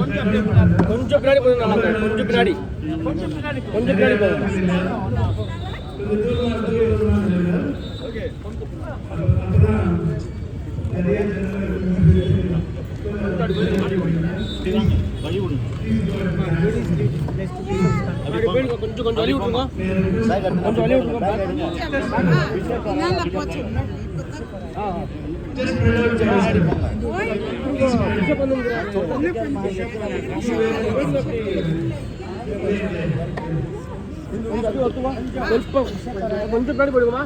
கொஞ்சம் பின்னாடி போதும், கொஞ்சம் பின்னாடி போதும். கொஞ்சம் கொஞ்சம் வழி விட்டுருங்க, கொஞ்சம் வழி விட்டுருங்க. கொஞ்சம் பின்னாடி போடுங்கம்மா.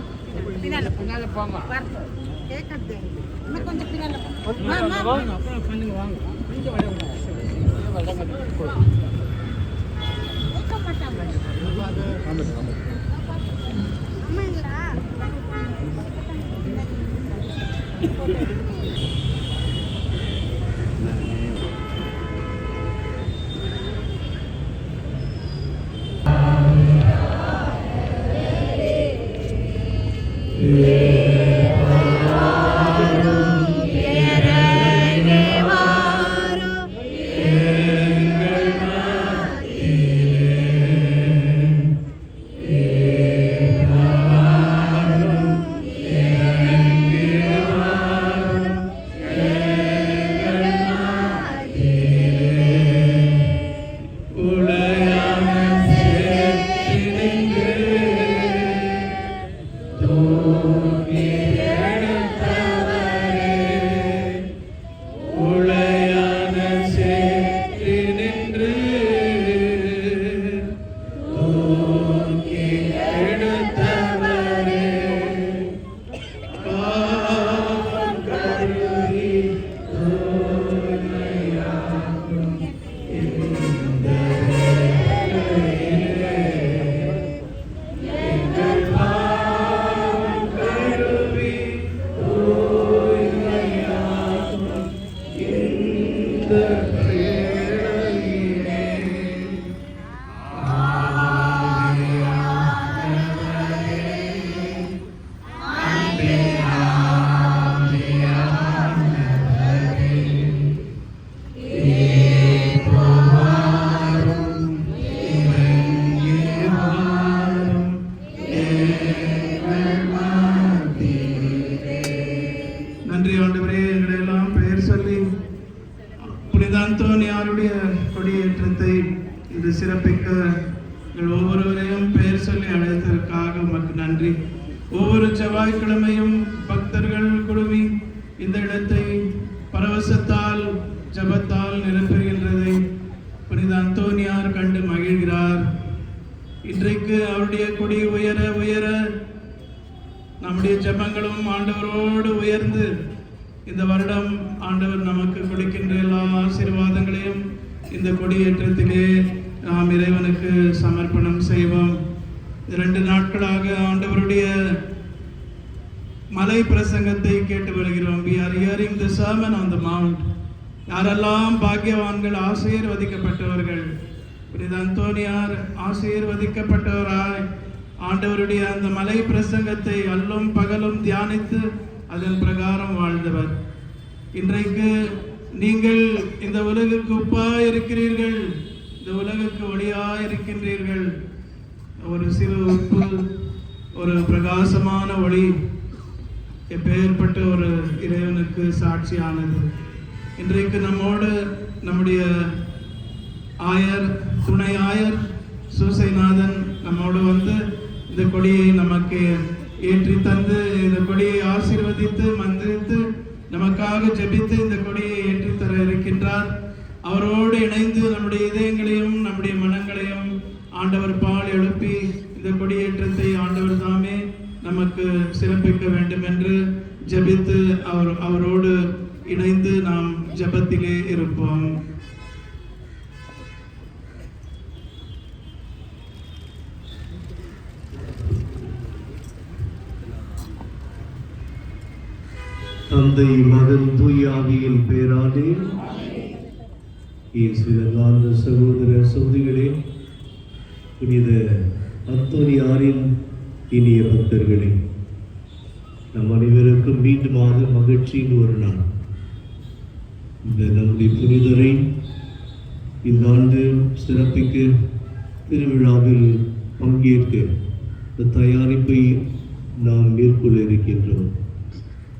நன்றி ஆண்டவரே, எங்களெல்லாம் பெயர் சொல்லி புனித அந்தோனியாருடைய கொடியேற்றத்தை இது சிறப்பிக்க எங்கள் ஒவ்வொருவரையும் பெயர் சொல்லி அழைத்ததற்காக உமக்கு நன்றி. ஒவ்வொரு செவ்வாய்க்கிழமையும் பக்தர்கள் குழுமி இந்த இடத்தை பரவசத்தால் ஜபத்தால் நிரப்புகின்றதை புனித அந்தோனியார் கண்டு மகிழ்கிறார். இன்றைக்கு அவருடைய கொடி உயர உயர நம்முடைய ஜெபங்களும் ஆண்டவரோடு உயர்ந்து இந்த வருடம் ஆண்டவர் நமக்கு கொடுக்கின்ற எல்லா ஆசீர்வாதங்களையும் இந்த கொடியேற்றத்திலே நாம் இறைவனுக்கு சமர்ப்பணம் செய்வோம். 2 நாட்களாக ஆண்டவருடைய மலை பிரசங்கத்தை கேட்டு வருகிறோம். We are hearing the sermon on the mount. யாரெல்லாம் பாக்கியவான்கள், ஆசீர்வதிக்கப்பட்டவர்கள். புனித அந்தோனியார் ஆசீர்வதிக்கப்பட்டவராய் ஆண்டவருடைய அந்த மலை பிரசங்கத்தை அல்லும் பகலும் தியானித்து அதன் பிரகாரம் வாழ்ந்தவர். இன்றைக்கு நீங்கள் இந்த உலகுக்கு உப்பாய் இருக்கிறீர்கள், இந்த உலகுக்கு ஒளியாய் இருக்கின்றீர்கள். ஒரு சிறு உப்பு, ஒரு பிரகாசமான ஒளி எப்பேற்பட்ட ஒரு இறைவனுக்கு சாட்சியானது. இன்றைக்கு நம்மோடு நம்முடைய ஆயர், துணை ஆயர் சூசைநாதன் நம்மோடு வந்து இந்த கொடியை நமக்கு ஏற்றி தந்து, இந்த கொடியை ஆசீர்வதித்து மந்திரித்து நமக்காக ஜெபித்து இந்த கொடியை ஏற்றி தர இருக்கின்றார். அவரோடு இணைந்து நம்முடைய இதயங்களையும் நம்முடைய மனங்களையும் ஆண்டவர் பால் எழுப்பி இந்த கொடியேற்றத்தை ஆண்டவர் தாமே நமக்கு சிறப்பிக்க வேண்டும் என்று ஜெபித்து அவரோடு இணைந்து நாம் ஜெபத்திலே இருப்போம். தந்தை, மகன், தூய ஆவியின் பெயராலே. இயேசுவின் சகோதர சகோதரிகளே, புனித அந்தோனியாரின் இனிய பக்தர்களே, நம் அனைவருக்கும் மீண்டுமாக மகிழ்ச்சியின் ஒரு நாள். இந்த நம்முடைய புனிதரை இந்த ஆண்டு சிறப்பிக்க திருவிழாவில் பங்கேற்க இந்த தயாரிப்பை நாம் மேற்கொள்ள இருக்கின்றோம்.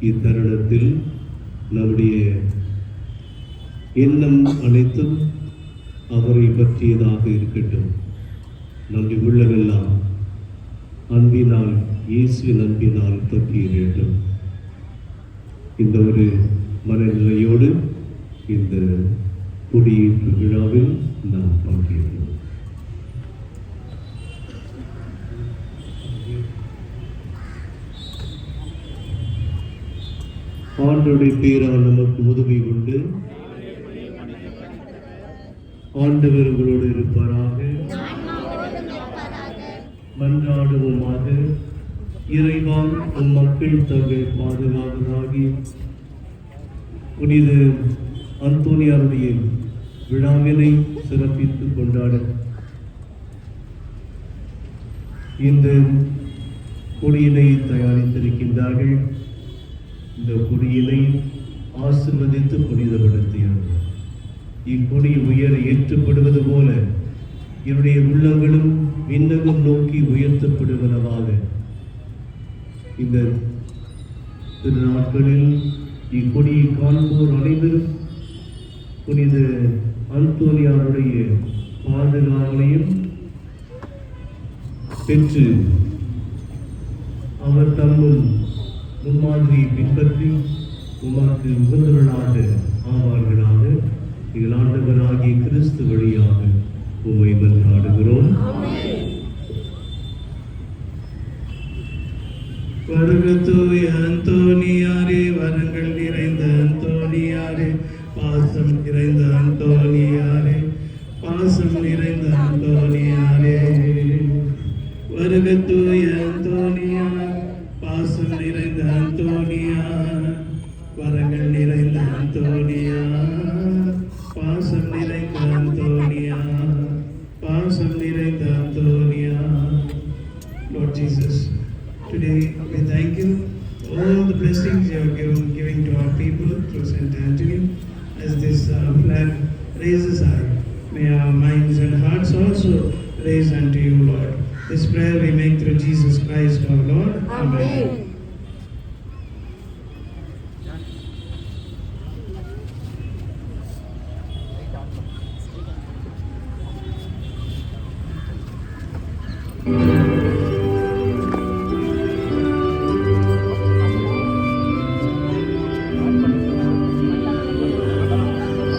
இத்தருணத்தில் நம்முடைய எண்ணம் அனைத்தும் அவரை பற்றியதாக இருக்கட்டும். நம்முடைய உள்ளமெல்லாம் அன்பினால், இயேசுவின் அன்பினால் தொற்றியிருக்கட்டும். இந்த ஒரு மனநிலையோடு இந்த கொடியேற்று விழாவில் நாம் பங்கேற்கிறோம். ஆண்டவருடைய பேரால் நமக்கு உதவி உண்டு. ஆண்டவர் உங்களோடு இருப்பாராக. மன்றாடுவோமாக. இறைவா, உம் மக்கள் தங்கள் பாதுகாவலாகி புனித அந்தோனியாருடைய விழாவினை சிறப்பித்து கொண்டாட இந்த கொடியினை தயாரித்திருக்கின்றார்கள். இந்த கொடியினை ஆசீர்வதித்து புனிதப்படுத்தினார். இக்கொடி உயர ஏற்றப்படுவது போல இவருடைய உள்ளங்களும் விண்ணகம் நோக்கி உயர்த்தப்படுவனவாக. இந்த திருநாட்களில் இக்கொடியை காண்போர் அனைவரும் புனித அந்தோனியாருடைய பாதுகாவலையும் பெற்று அவர் தம்மும் முன்மாதிரியை பின்பற்றி உமக்கு உகந்தவர்களாக ஆவார்களாக. எங்கள் ஆண்டவராகிய கிறிஸ்து வழியாக உம்மை மன்றாடுகிறோம். வருக தூய அந்தோனியாரே, வரங்கள் நிறைந்த அந்தோனியாரே, பாசம் நிறைந்த அந்தோனியாரே, பாசம் நிறைந்த அந்தோனியாரே. வருக தூய அந்தோனியார், பாசம் நிறைந்த அந்தோனியார், வரங்கள் நிறைந்த அந்தோனியார், பாசம் நிறைந்த அந்தோனியார், பாசம் நிறைந்த அந்தோனியார். Lord Jesus, today we thank you for all the blessings you have giving to our people through Saint Anthony. As this flag raises high, may our minds and hearts also raise unto you, Lord. This prayer we make through Jesus Christ our Lord. Amen.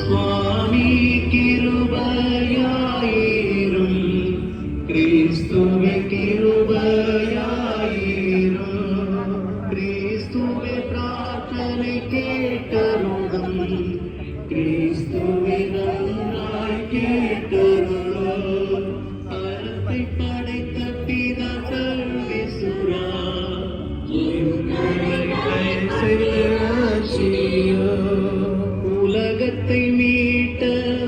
சுவாமி கிருபையாயிரும், கிறிஸ்துவே கிருபையாயிரும், கிறிஸ்துவே பிரார்த்தனை கேட்டருளும், கிறிஸ்துவே நன்றாய் கேட்டருளும். அறத்தை படைத்த பிதா சர்வேசுரா, உலகத்தை மீட்ட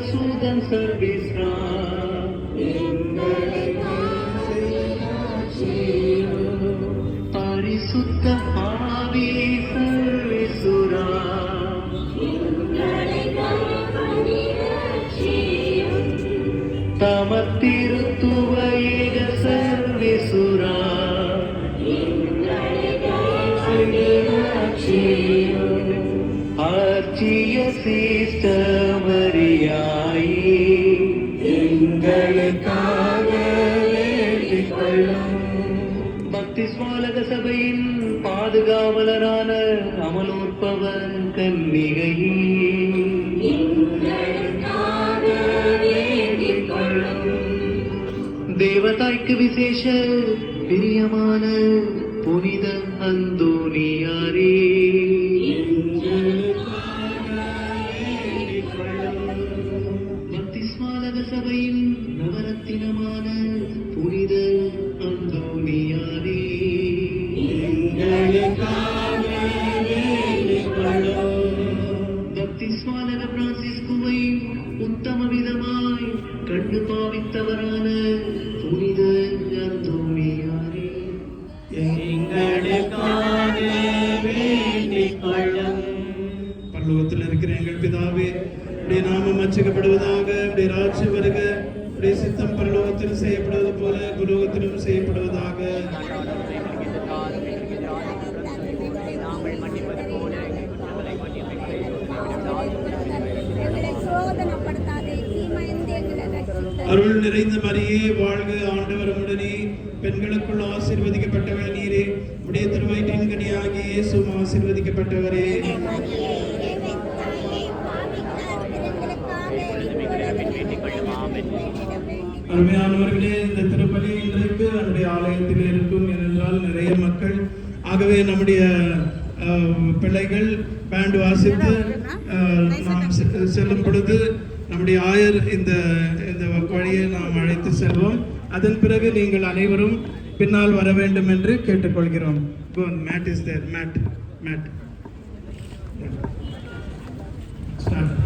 சுதன் சர்வேஸ்வரா, பரிசுத்த ஆவி சர்வேசுரா, தமத்திருத்துவ ஏக சர்வேசுரா, ஆர்ச்சிய சிஸ்ட மரியாயே, எங்களுக்காக வேண்டிக் கொள்ளும். பக்தி ஸ்வாலக சபையின் பாதுகாவலரான அமலோற்பவர் கன்னிகையே, தேவதாய்க்கு விசேஷ பிரியமான புனித அந்தோனியாரே, பக்திஸ்மாலக சபையின் நவரத்தினமான புனித அந்தோனியாரே, பக்திஸ்மாலக பிரான்சிஸ்குவை உத்தம விதமாய் கண்டு பாவித்தவரான புனித அந்தோனியாரே, எங்களுக்காக வேண்டிக் கொள்ளும். பரலோகத்தில் இருக்கிற எங்கள் பிதாவே, உடைய நாமம் அர்ச்சிக்கப்படுவதாக, உடைய ராஜ்யம் வருக, உடைய சித்தம் பரலோகத்தில் செய்யப்படுவது போல பூலோகத்திலும் செய்யப்படுவதாக. அருள் நிறைந்த மரியே வாழ்க, ஆண்டவர் உடனே பெண்களுக்குள் ஆசீர்வதிக்கப்பட்டவள் நீரே, உடைய திருவயிற்றின் கனியாகிய இயேசுவும் ஆசீர்வதிக்கப்பட்டவரே. அருமையானவர்களே, இந்த திருப்பலி இன்றைக்கு நம்முடைய ஆலயத்தில் இருக்கும். ஏனென்றால் நிறைய மக்கள், ஆகவே நம்முடைய பிள்ளைகள் பேண்ட் வாசித்து நாம் செல்லும் பொழுது நம்முடைய ஆயர் இந்த வழியை நாம் அழைத்து செல்வோம். அதன் பிறகு நீங்கள் அனைவரும் பின்னால் வர வேண்டும் என்று கேட்டுக்கொள்கிறோம். Mate is there, mate. Start.